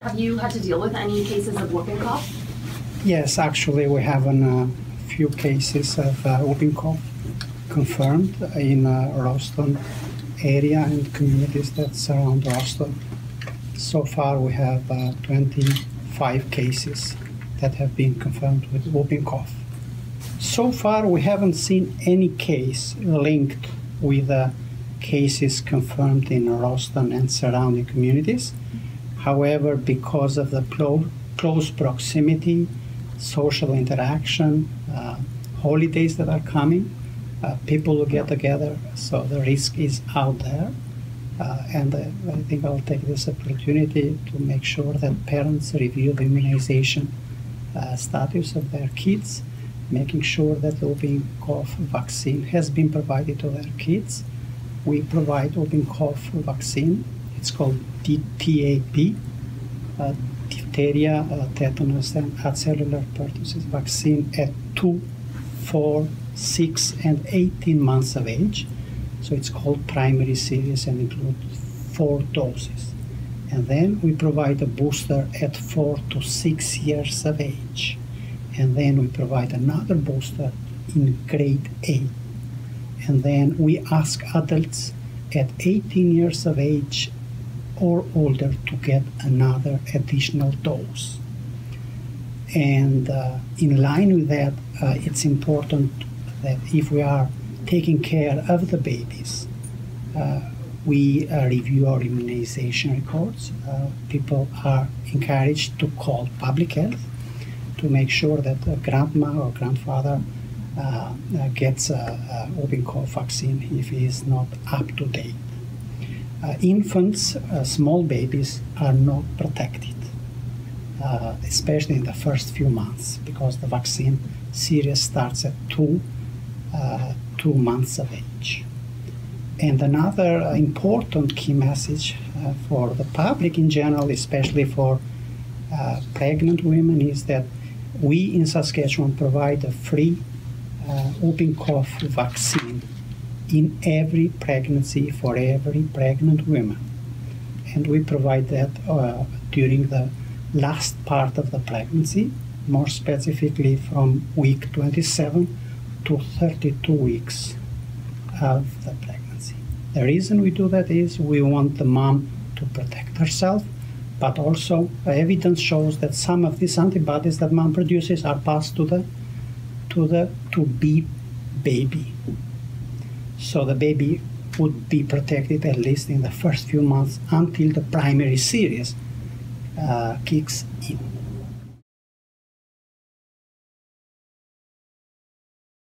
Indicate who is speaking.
Speaker 1: Have you had to deal with any cases of whooping cough?
Speaker 2: Yes, actually, we have a few cases of whooping cough confirmed in Roston area and communities that surround Roston. So far, we have 25 cases that have been confirmed with whooping cough. So far, we haven't seen any case linked with cases confirmed in Roston and surrounding communities. However, because of the close proximity, social interaction, holidays that are coming, people will get together, so the risk is out there. And I think I'll take this opportunity to make sure that parents review the immunization status of their kids, making sure that the whooping cough vaccine has been provided to their kids. We provide whooping cough vaccine. It's called DTaP, diphtheria, tetanus, and acellular pertussis vaccine at 2, 4, 6, and 18 months of age. So it's called primary series and includes 4 doses. And then we provide a booster at 4 to 6 years of age. And then we provide another booster in grade 8. And then we ask adults at 18 years of age or older to get another additional dose. And in line with that, it's important that if we are taking care of the babies, we review our immunization records. People are encouraged to call public health to make sure that grandma or grandfather gets a whooping cough vaccine if he is not up to date. Infants, small babies, are not protected, especially in the first few months, because the vaccine series starts at 2 months of age. And another important key message for the public in general, especially for pregnant women, is that we in Saskatchewan provide a free whooping cough vaccine in every pregnancy for every pregnant woman. And we provide that during the last part of the pregnancy, more specifically from week 27 to 32 weeks of the pregnancy. The reason we do that is we want the mom to protect herself, but also evidence shows that some of these antibodies that mom produces are passed to be baby. So the baby would be protected at least in the first few months until the primary series kicks in.